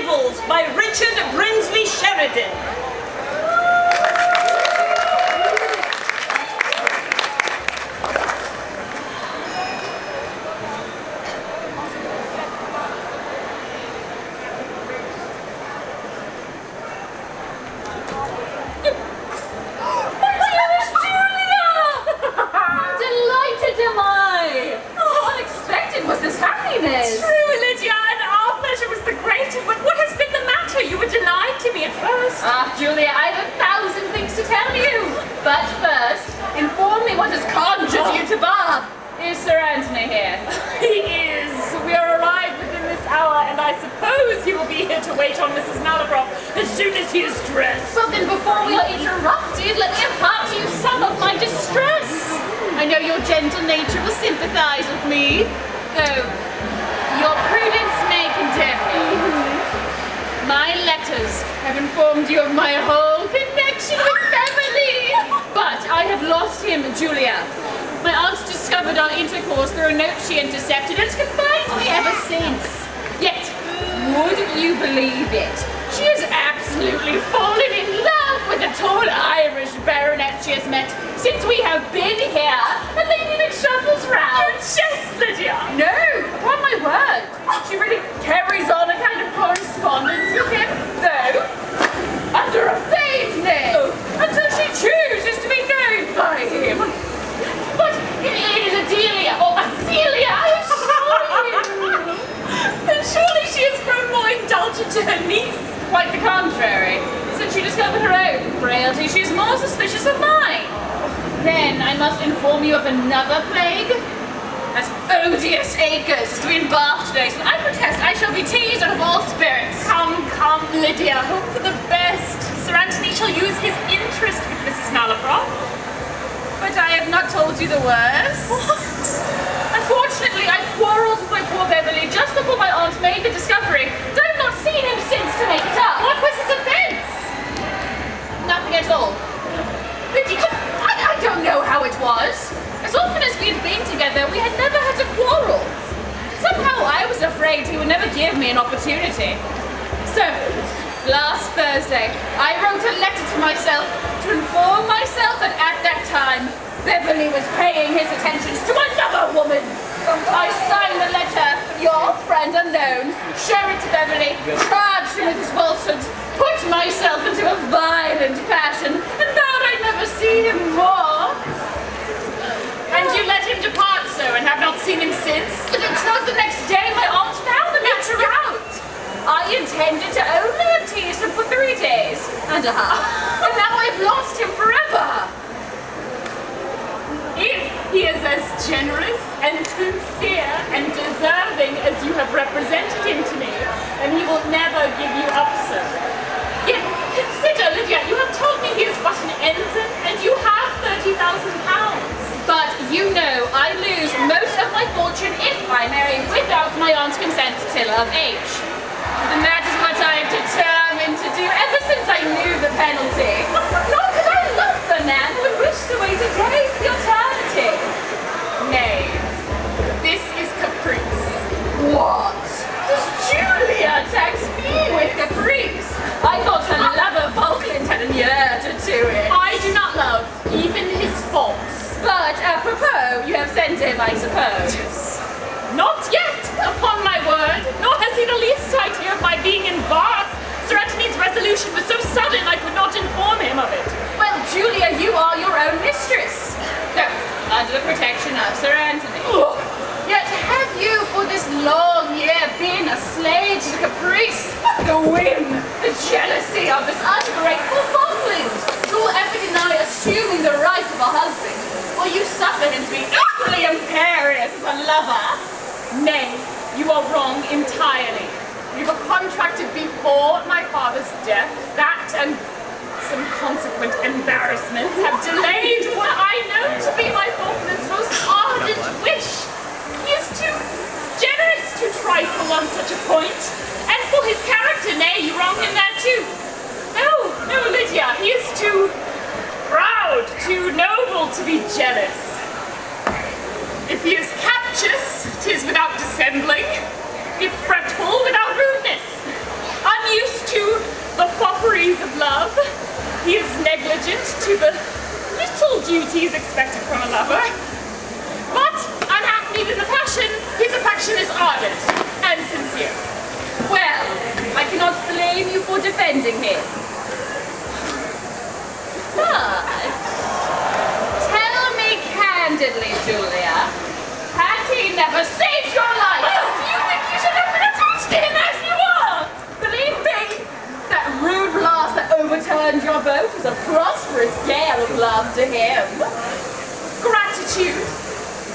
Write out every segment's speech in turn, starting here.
Rivals by Richard Brinsley Sheridan. Julia, I have 1,000 things to tell you. But first, inform me what has conjured you to Bath. Is Sir Anthony here? He is. We are arrived within this hour, and I suppose he will be here to wait on Mrs. Malaprop as soon as he is dressed. Well, then before we are interrupted, let me impart to you some of my distress. I know your gentle nature will sympathize with me, though your prudence may condemn me. My letters have informed you of my whole connection with Beverly. But I have lost him, Julia. My aunt discovered our intercourse through a note she intercepted and has confined me ever since. Yet, would you believe it? She has absolutely fallen in love with the tall Irish baronet she has met since we have been here. A lady that shuffles round. Yes, Lydia! No, upon my word. She really carries on a kind of correspondence with him, though under a feigned name, until she chooses to be known by him. But it is Adelia or Celia, I assure you. Then surely she has grown more indulgent to her niece. Quite the contrary. Since she discovered her own frailty, she is more suspicious of mine. Then I must inform you of another plague. That odious Acres is to be in Bath today, so I protest I shall be teased out of all spirits. Come, Lydia, hope for the best. Sir Anthony shall use his interest with Mrs. Malaprop. But I have not told you the worst. What? Unfortunately, I quarreled with my poor Beverly just before my aunt made the discovery, and I have not seen him since to make it up. What was his offense? Nothing at all. Lydia, I don't know how it was. As often as we had been together, we had never had a quarrel. Somehow I was afraid he would never give me an opportunity. So, last Thursday, I wrote a letter to myself to inform myself that at that time, Beverly was paying his attentions to another woman. I signed the letter, your friend unknown, showed it to Beverly, charged him with his falsehoods, put myself into a violent passion, and vowed I'd never see him more. And you let him depart so, and have not seen him since? But it was the next day my aunt found the matter out. I intended to only have teased him for 3 days and a half, and now I've lost him forever. If he is as generous and sincere and deserving as you have represented him to me, then he will never give you up so. Yet, consider, Lydia, you have told me he is but an ensign, and you have £30,000. But you know I lose most of my fortune if I marry without my aunt's consent till of age. And that is what I have determined to do ever since I knew the penalty. Not that I love the man who would wish to wait a day for the alternative. Nay, this is caprice. What? Does Julia tax me with caprice? I thought her lover Falkland had inured to it. I do not love even his faults. But apropos, you have sent him, I suppose. Not yet, upon my word, nor has he the least idea of my being in Bath. Sir Anthony's resolution was so sudden I could not inform him of it. Well, Julia, you are your own mistress. No, under the protection of Sir Anthony. Ugh. Yet have you for this long year been a slave to the caprice, the whim, the jealousy of this ungrateful Falkland, who will ever deny assuming the right of a husband? Will you suffer him to be equally imperious as a lover? Nay, you are wrong entirely. We were contracted before my father's death. That and some consequent embarrassments have delayed what I know to be my Falkland's most ardent wish. He is too generous to trifle on such a point. And for his character, nay, you wrong him there too. No, Lydia, he is too proud, too noble to be jealous. If he is captious, 'tis without dissembling. If fretful, without rudeness. He is negligent to the little duties expected from a lover. But, unhackneyed in a passion, his affection is ardent and sincere. Well, I cannot blame you for defending him. But, tell me candidly, Julia, had he never saved your life, do you think you should have been attached to him as you are? Believe me, that rude blast that overturned your boat was a prosperous gale of love to him. Gratitude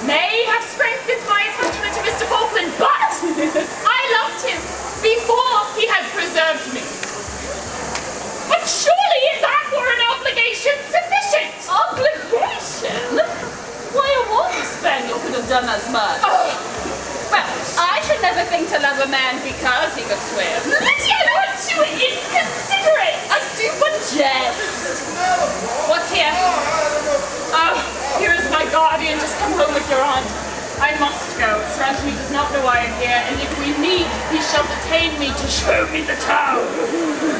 may have strengthened my attachment to Mr. Falkland, but I loved him before he had preserved me. But surely that were an obligation sufficient. Obligation? Why, a water spaniel could have done as much. Well, I should never think to love a man because he could swim. Lydia, not too inconsiderate. I do but jest. What's here? Oh, here is my guardian. Just come home with your aunt. I must go. Sir Anthony does not know I am here, and if we meet, he shall detain me to show me the town.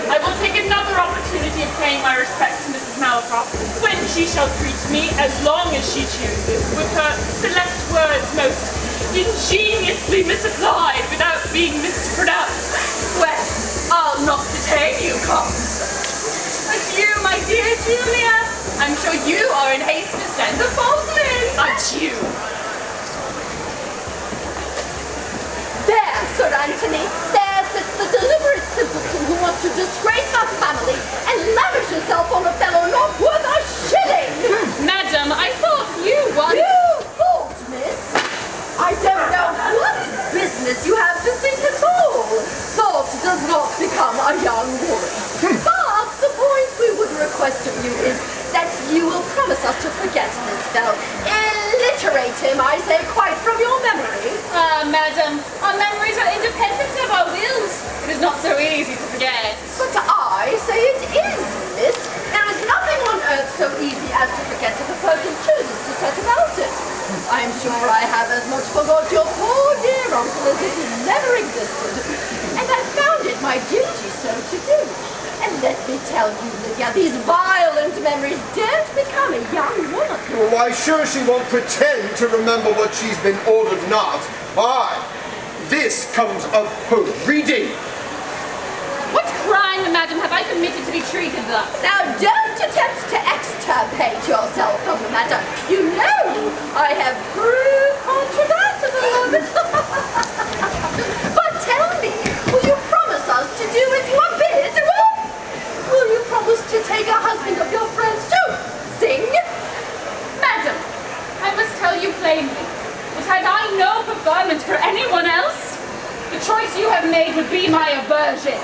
I will take another opportunity of paying my respects to Mrs. Malaprop when she shall treat me, as long as she chooses, with her select words most ingeniously misapplied without being mispronounced. Well, I'll not detain you, Cobbs. Adieu, my dear Julia. I'm sure you are in haste to send the Falkland. Adieu. There, Sir Anthony, there sits the deliberate simpleton who wants to disgrace our family and lavish herself on a fellow not worth a shilling! Madam, I thought you once... You thought, miss? I don't know what business you have to think at all. Thought does not become a young woman. But the point we would request of you is that you will promise us to forget this fellow. Illiterate him, I say, quite from your memory. Madam, our memories are independent of our wills. It is not so easy to forget. But I say it is, miss. There is nothing on earth so easy as to forget if a person chooses to set about it. I am sure I have as much forgot your poor dear uncle as if he never existed. And I found it my duty so to do. And let me tell you, Lydia, these violent memories don't become a young woman. Well, why, sure she won't pretend to remember what she's been ordered not. Aye, this comes of her reading. What crime, madam, have I committed to be treated thus? Now, don't attempt to extirpate yourself from the matter. You know I have proved controvertible of it. But tell me, will you promise us to do as you are bid? Will you promise to take a husband of your friends too? Sing? Madam, I must tell you plainly that had I no preferment for anyone else, the choice you have made would be my aversion.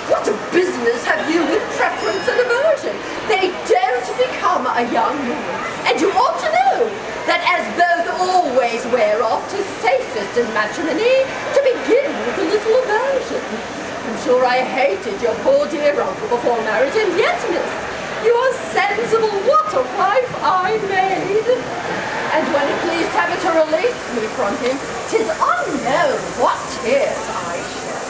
What business have you with preference and aversion? They don't become a young woman. And you ought to know that as both always wear off, 'tis safest in matrimony to begin with a little aversion. I'm sure I hated your poor dear uncle before marriage, and yet, miss, you are sensible what a wife I made. And when it pleased heaven to release me from him, 'tis unknown what tears I shed.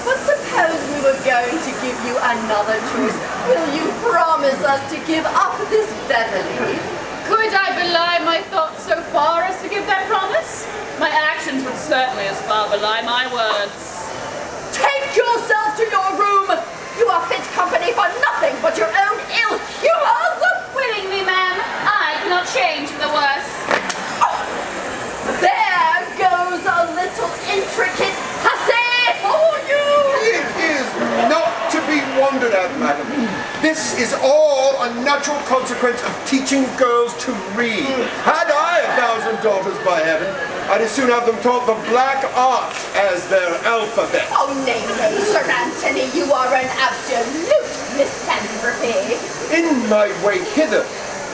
But suppose we were going to give you another choice, will you promise us to give up this Beverly? Could I belie my thoughts so far as to give that promise? My actions would certainly as far belie my words. Take yourself to your room! You are fit company for nothing but your own ill humors! Willingly, ma'am. I cannot change for the worse. Oh, there goes a little intricate hussy for you! It is not to be wondered at, madam. This is all a natural consequence of teaching girls to read. Had I 1,000 daughters, by heaven, I'd as soon have them taught the black art as their alphabet. Oh, nay, Sir Anthony, you are an absolute misanthropy. In my way hither,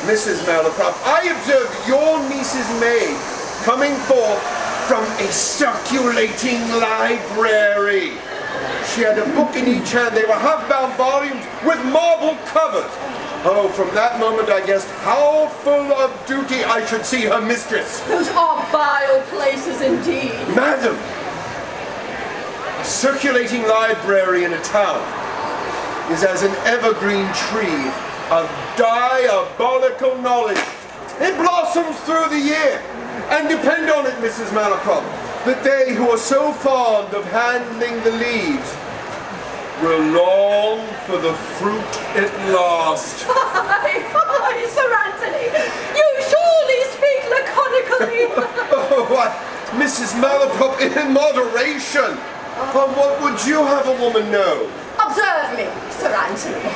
Mrs. Malaprop, I observed your niece's maid coming forth from a circulating library. She had a book in each hand. They were half-bound volumes with marble covers. Oh, from that moment I guessed how full of duty I should see her mistress. Those are vile places indeed. Madam, a circulating library in a town. is as an evergreen tree of diabolical knowledge. It blossoms through the year. And depend on it, Mrs. Malaprop, that they who are so fond of handling the leaves will long for the fruit at last. Fie, Sir Anthony! You surely speak laconically! Oh, what? Mrs. Malaprop, in moderation! What would you have a woman know? Observe me, Sir Anthony.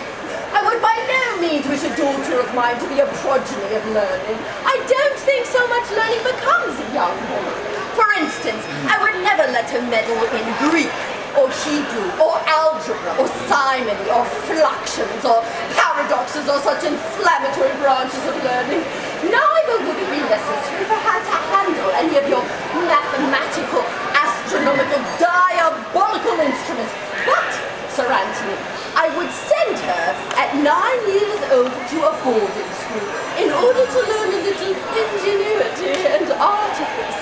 I would by no means wish a daughter of mine to be a progeny of learning. I don't think so much learning becomes a young woman. For instance, I would never let her meddle in Greek, or Hebrew, or algebra, or simony, or fluxions, or paradoxes, or such inflammatory branches of learning. Neither would it be necessary for her to handle any of your mathematical, astronomical, diabolical instruments. But, Sir Anthony, I would send her at 9 years old to a boarding school in order to learn a little ingenuity and artifice.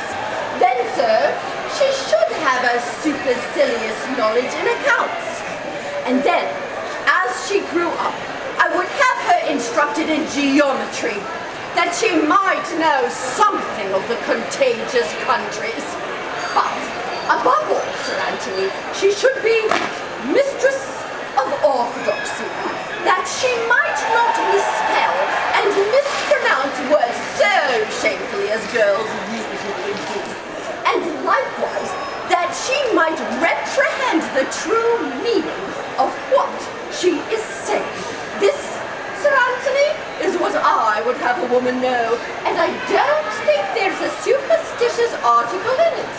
Then, sir, she should have a supercilious knowledge in accounts. And then, as she grew up, I would have her instructed in geometry, that she might know something of the contagious countries. But, above all, Sir Anthony, she should be mistress of orthodoxy, that she might not misspell and mispronounce words so shamefully as girls usually do. And likewise, that she might reprehend the true meaning of what she is saying. This, Sir Anthony, is what I would have a woman know, and I don't think there's a superstitious article in it.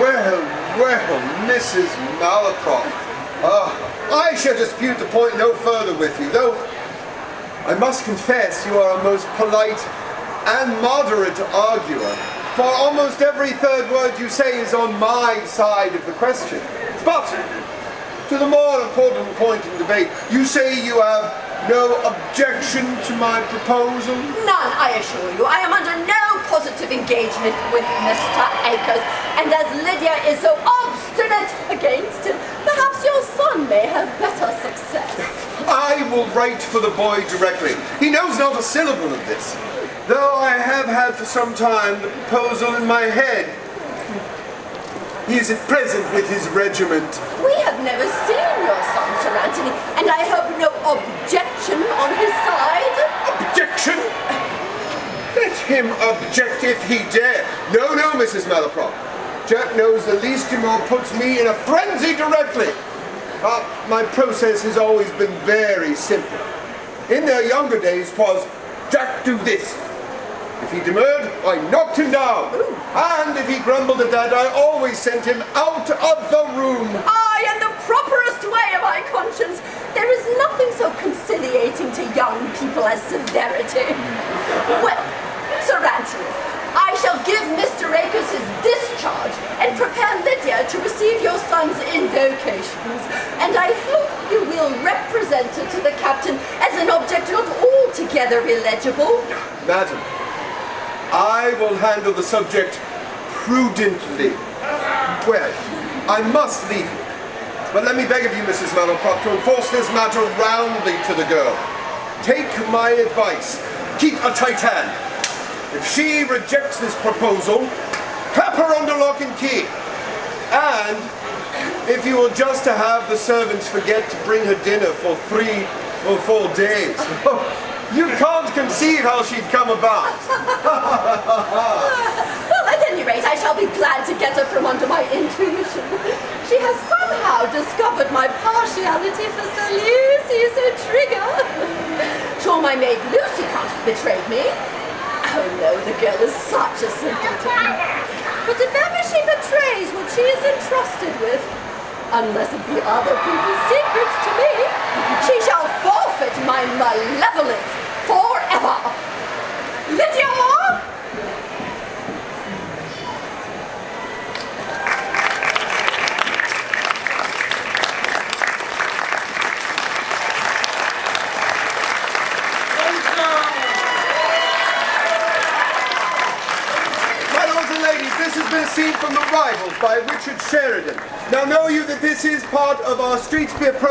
Well, Mrs. Malaprop, I shall dispute the point no further with you, though I must confess you are a most polite and moderate arguer, for almost every third word you say is on my side of the question. But, to the more important point in debate, you say you have no objection to my proposal? None, I assure you. I am under no positive engagement with Mr. Akers, and as Lydia is so obstinate against him, perhaps your son may have better success. I will write for the boy directly. He knows not a syllable of this, though I have had for some time the proposal in my head. He is at present with his regiment. We have never seen your son, Sir Anthony, and I hope no objection on his side. Objection? Let him object if he dare. No, Mrs. Malaprop. Jack knows the least you more puts me in a frenzy directly. My process has always been very simple. In their younger days 'twas, Jack, do this. If he demurred, I knocked him down. And if he grumbled at that, I always sent him out of the room. Aye, and the properest way of my conscience. There is nothing so conciliating to young people as severity. Well, Sir Anthony, I shall give Mr. Akers his discharge and prepare Lydia to receive your son's invocations. And I hope you will represent it to the captain as an object not altogether illegible. Madam, I will handle the subject prudently. Well, I must leave you. But let me beg of you, Mrs. Malaprop, to enforce this matter roundly to the girl. Take my advice. Keep a tight hand. If she rejects this proposal, clap her under lock and key. And if you are just to have the servants forget to bring her dinner for 3 or 4 days, you can't conceive how she'd come about. Well, at any rate, I shall be glad to get her from under my intuition. She has somehow discovered my partiality for Sir Lucy's trigger. Sure, my maid Lucy can't have betrayed me. Oh no, the girl is such a simpleton. But if ever she betrays what she is entrusted with, unless it be other people's secrets to me, she shall forfeit my malevolence forever. Lydia! This has been a scene from The Rivals by Richard Sheridan. Now know you that this is part of our Streetspeare program.